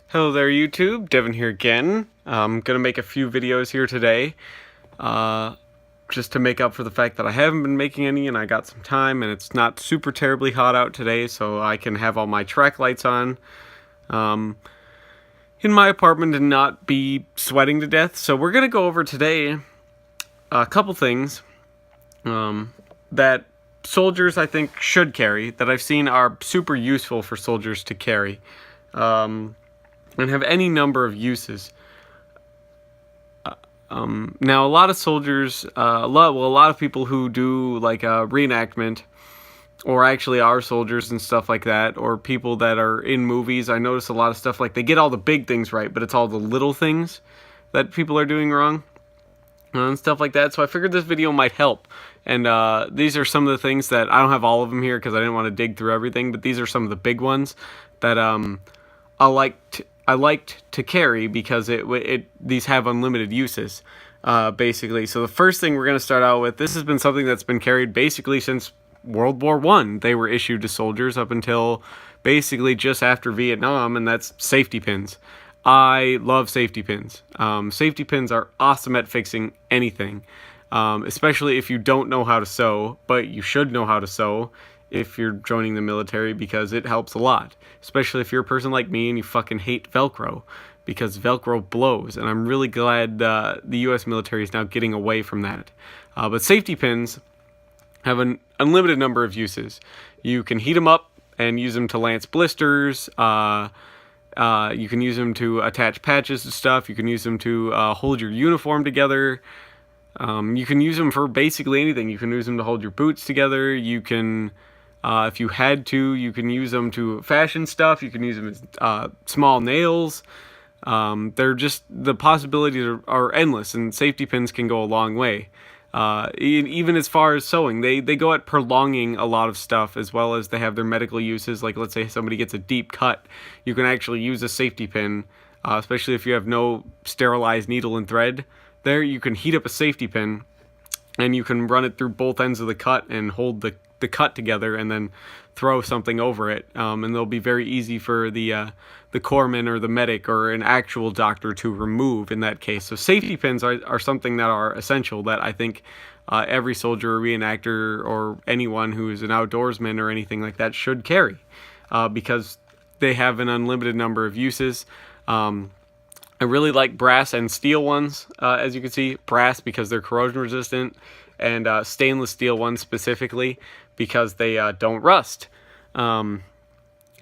Hello there YouTube, Devin here again. I'm gonna make a few videos here today, just to make up for the fact that I haven't been making any and I got some time and it's not super terribly hot out today, so I can have all my track lights on in my apartment and not be sweating to death. So we're gonna go over today a couple things that soldiers I think should carry, that I've seen are super useful for soldiers to carry. And have any number of uses. Now, a lot of soldiers, a lot of people who do like a reenactment, or actually are soldiers and stuff like that, or people that are in movies, I notice a lot of stuff like they get all the big things right, but it's all the little things that people are doing wrong, and stuff like that. So I figured this video might help. And these are some of the things that, I don't have all of them here because I didn't want to dig through everything, but these are some of the big ones that I liked to carry because these have unlimited uses, basically. So the first thing we're going to start out with, this has been something that's been carried basically since World War I. They were issued to soldiers up until basically just after Vietnam, and that's safety pins. I love safety pins. Safety pins are awesome at fixing anything, especially if you don't know how to sew, but you should know how to sew if you're joining the military, because it helps a lot, especially if you're a person like me and you fucking hate Velcro, because Velcro blows, and I'm really glad the US military is now getting away from that. But safety pins have an unlimited number of uses. You can heat them up and use them to lance blisters. You can use them to attach patches to stuff. You can use them to hold your uniform together. You can use them for basically anything. You can use them to hold your boots together. You can, if you had to, you can use them to fashion stuff. You can use them as small nails. They're just, the possibilities are endless, and safety pins can go a long way. Even as far as sewing, they go at prolonging a lot of stuff, as well as they have their medical uses. Like, let's say somebody gets a deep cut, you can actually use a safety pin, especially if you have no sterilized needle and thread. There, you can heat up a safety pin, and you can run it through both ends of the cut and hold the cut together, and then throw something over it. And they'll be very easy for the corpsman or the medic or an actual doctor to remove in that case. So safety pins are something that are essential, that I think every soldier or reenactor or anyone who is an outdoorsman or anything like that should carry, because they have an unlimited number of uses. I really like brass and steel ones, as you can see. Brass because they're corrosion resistant, and stainless steel ones specifically because they don't rust. And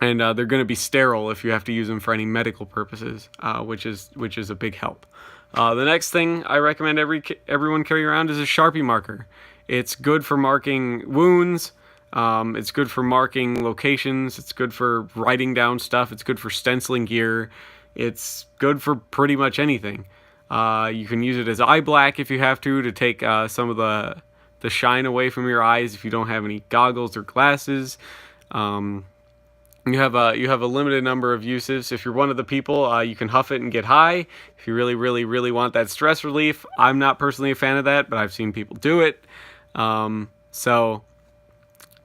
they're going to be sterile if you have to use them for any medical purposes, which is a big help. The next thing I recommend everyone carry around is a Sharpie marker. It's good for marking wounds. It's good for marking locations. It's good for writing down stuff. It's good for stenciling gear. It's good for pretty much anything. You can use it as eye black if you have to take some of the shine away from your eyes if you don't have any goggles or glasses. You have a limited number of uses. If you're one of the people, you can huff it and get high. If you really, really, really want that stress relief, I'm not personally a fan of that, but I've seen people do it. So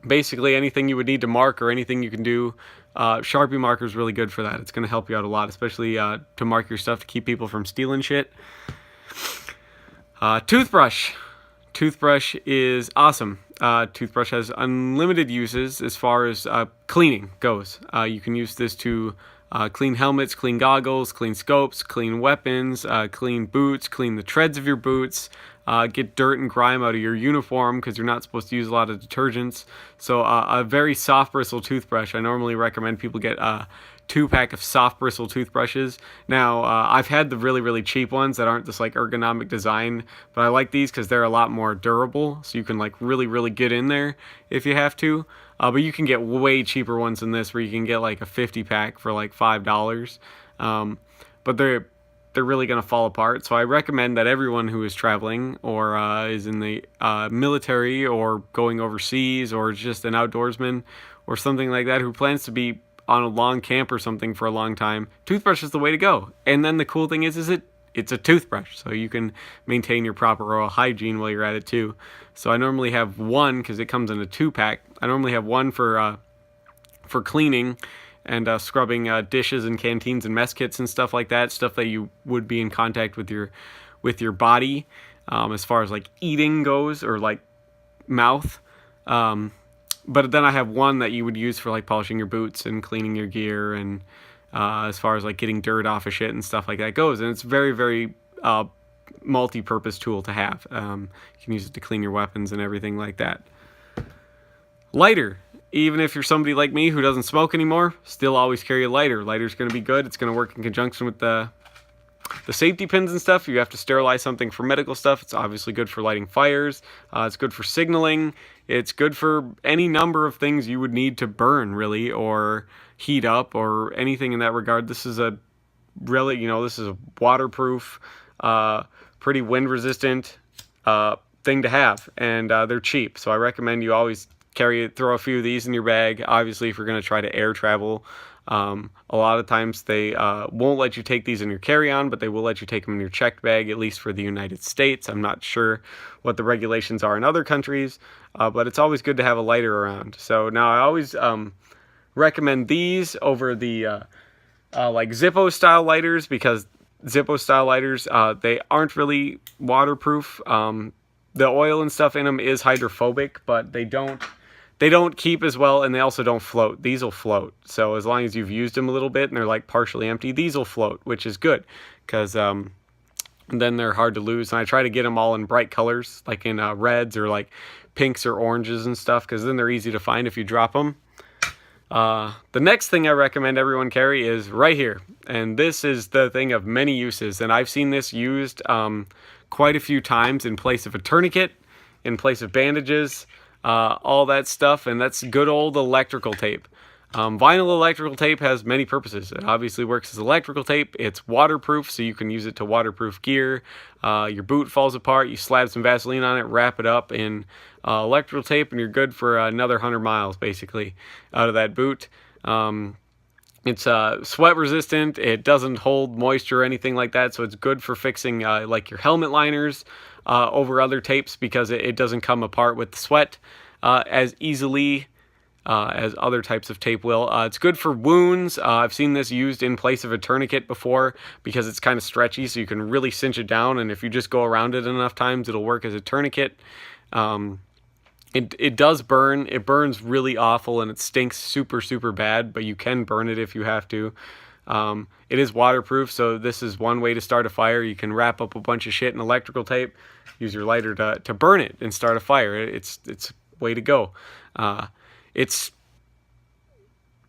basically anything you would need to mark or anything you can do, Sharpie marker is really good for that. It's going to help you out a lot, especially to mark your stuff to keep people from stealing shit. Toothbrush. Toothbrush is awesome. Toothbrush has unlimited uses as far as cleaning goes. You can use this to clean helmets, clean goggles, clean scopes, clean weapons, clean boots, clean the treads of your boots, get dirt and grime out of your uniform because you're not supposed to use a lot of detergents. So a very soft bristle toothbrush. I normally recommend people get a 2-pack of soft bristle toothbrushes. Now, I've had the really, really cheap ones that aren't this like ergonomic design, but I like these because they're a lot more durable, so you can like really, really get in there if you have to. But you can get way cheaper ones than this, where you can get like a 50-pack for like $5. But they're really going to fall apart. So I recommend that everyone who is traveling or is in the military or going overseas or just an outdoorsman or something like that who plans to be on a long camp or something for a long time, toothbrush is the way to go. And then the cool thing is it's a toothbrush, so you can maintain your proper oral hygiene while you're at it too. So I normally have one, because it comes in a 2-pack. I normally have one for cleaning, and scrubbing dishes and canteens and mess kits and stuff like that, stuff that you would be in contact with your body, as far as like eating goes, or like mouth. But then I have one that you would use for like polishing your boots and cleaning your gear, and as far as like getting dirt off of shit and stuff like that goes. And it's very, very multi-purpose tool to have. You can use it to clean your weapons and everything like that. Lighter. Even if you're somebody like me who doesn't smoke anymore, still always carry a lighter. Lighter's going to be good. It's going to work in conjunction with the safety pins and stuff. You have to sterilize something for medical stuff. It's obviously good for lighting fires. It's good for signaling. It's good for any number of things you would need to burn, really, or heat up, or anything in that regard. This is a really, this is a waterproof, pretty wind resistant thing to have, and they're cheap. So I recommend you always throw a few of these in your bag. Obviously, if you're going to try to air travel, a lot of times they won't let you take these in your carry-on, but they will let you take them in your checked bag, at least for the United States. I'm not sure what the regulations are in other countries, but it's always good to have a lighter around. So now I always recommend these over the like Zippo style lighters, because Zippo style lighters, they aren't really waterproof. The oil and stuff in them is hydrophobic, but they don't keep as well, and they also don't float. These will float. So as long as you've used them a little bit and they're like partially empty, these will float, which is good, because then they're hard to lose. And I try to get them all in bright colors, like in reds or like pinks or oranges and stuff, because then they're easy to find if you drop them. The next thing I recommend everyone carry is right here. And this is the thing of many uses. And I've seen this used quite a few times in place of a tourniquet, in place of bandages, all that stuff, and that's good old electrical tape. Vinyl electrical tape has many purposes. It obviously works as electrical tape. It's waterproof, so you can use it to waterproof gear. Your boot falls apart, you slap some Vaseline on it, wrap it up in electrical tape, and you're good for another 100 miles, basically, out of that boot. It's sweat resistant. It doesn't hold moisture or anything like that, so it's good for fixing like your helmet liners over other tapes, because it doesn't come apart with the sweat as easily as other types of tape will. It's good for wounds. I've seen this used in place of a tourniquet before, because it's kind of stretchy, so you can really cinch it down, and if you just go around it enough times, it'll work as a tourniquet. It does burn. It burns really awful, and it stinks super, super bad, but you can burn it if you have to. It is waterproof, so this is one way to start a fire. You can wrap up a bunch of shit in electrical tape, use your lighter to burn it and start a fire. It's a way to go. Its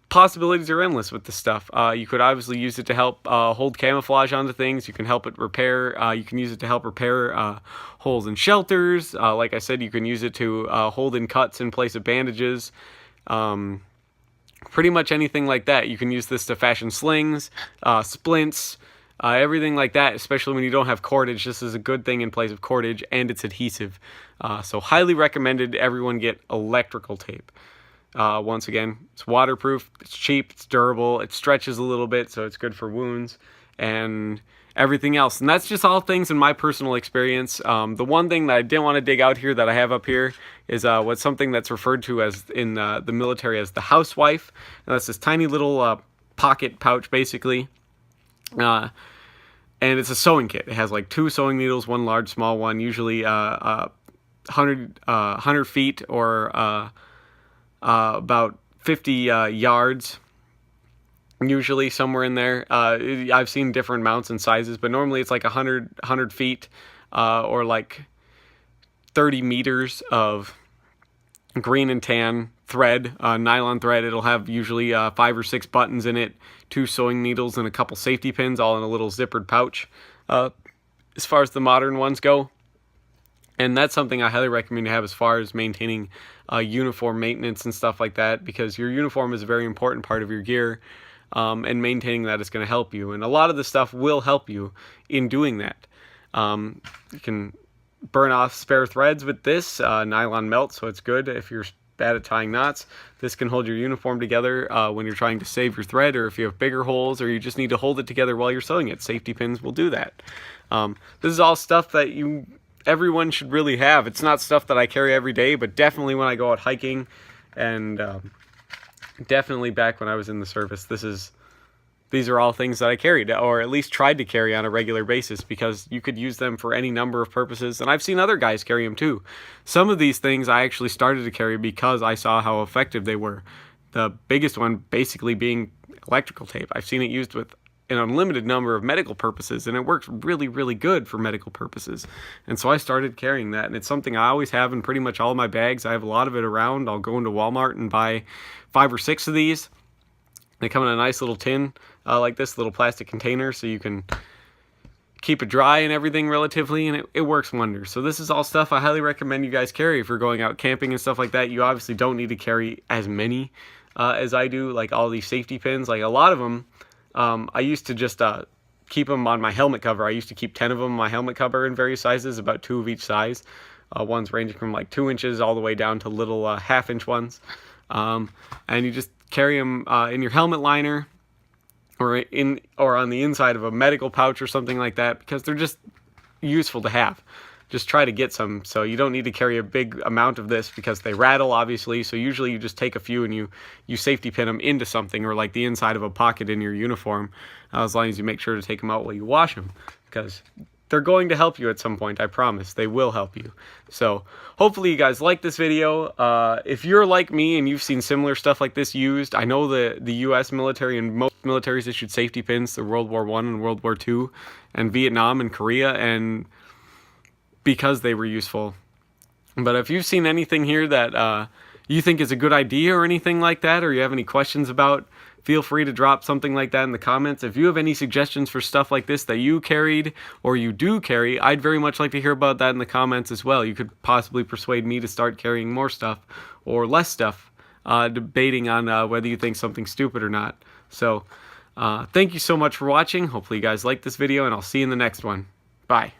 possibilities are endless with this stuff. You could obviously use it to help hold camouflage onto things. You can help it repair. You can use it to help repair holes in shelters. Like I said, you can use it to hold in cuts in place of bandages. Pretty much anything like that. You can use this to fashion slings, splints, everything like that, especially when you don't have cordage. This is a good thing in place of cordage, and it's adhesive. So highly recommended everyone get electrical tape. Once again, it's waterproof, it's cheap, it's durable, it stretches a little bit, so it's good for wounds and everything else. And that's just all things in my personal experience. The one thing that I didn't want to dig out here that I have up here is what's something that's referred to as in the military as the housewife. And that's this tiny little pocket pouch, basically. And it's a sewing kit. It has like 2 sewing needles, one large, small one, usually 100 feet or about 50 yards, usually somewhere in there. I've seen different amounts and sizes, but normally it's like 100 feet or like 30 meters of green and tan thread, nylon thread. It'll have usually 5 or 6 buttons in it, 2 sewing needles, and a couple safety pins, all in a little zippered pouch, as far as the modern ones go. And that's something I highly recommend to have as far as maintaining uniform maintenance and stuff like that, because your uniform is a very important part of your gear, and maintaining that is going to help you. And a lot of the stuff will help you in doing that. You can burn off spare threads with this. Nylon melts, so it's good if you're bad at tying knots. This can hold your uniform together when you're trying to save your thread, or if you have bigger holes, or you just need to hold it together while you're sewing it. Safety pins will do that. This is all stuff that everyone should really have. It's not stuff that I carry every day, but definitely when I go out hiking and definitely back when I was in the service, these are all things that I carried, or at least tried to carry on a regular basis, because you could use them for any number of purposes, and I've seen other guys carry them too. Some of these things I actually started to carry because I saw how effective they were. The biggest one basically being electrical tape. I've seen it used with an unlimited number of medical purposes, and it works really, really good for medical purposes. And so I started carrying that, and it's something I always have in pretty much all of my bags. I have a lot of it around. I'll go into Walmart and buy 5 or 6 of these. They come in a nice little tin, like this little plastic container, so you can keep it dry and everything relatively, and it works wonders. So this is all stuff I highly recommend you guys carry if you're going out camping and stuff like that. You obviously don't need to carry as many as I do, like all these safety pins. Like a lot of them, I used to just keep them on my helmet cover. I used to keep 10 of them on my helmet cover in various sizes, about 2 of each size. Ones ranging from like 2 inches all the way down to little 1/2 inch ones. And you just carry them in your helmet liner, or on the inside of a medical pouch or something like that, because they're just useful to have. Just try to get some, so you don't need to carry a big amount of this because they rattle, obviously. So usually you just take a few and you safety pin them into something, or like the inside of a pocket in your uniform, as long as you make sure to take them out while you wash them, because they're going to help you at some point. I promise they will help you. So hopefully you guys like this video. If you're like me and you've seen similar stuff like this used, I know the US military and most militaries issued safety pins through World War I and World War II and Vietnam and Korea, and because they were useful. But if you've seen anything here that you think is a good idea or anything like that, or you have any questions about, feel free to drop something like that in the comments. If you have any suggestions for stuff like this that you carried or you do carry, I'd very much like to hear about that in the comments as well. You could possibly persuade me to start carrying more stuff or less stuff, debating on whether you think something's stupid or not. So thank you so much for watching. Hopefully you guys like this video, and I'll see you in the next one. Bye.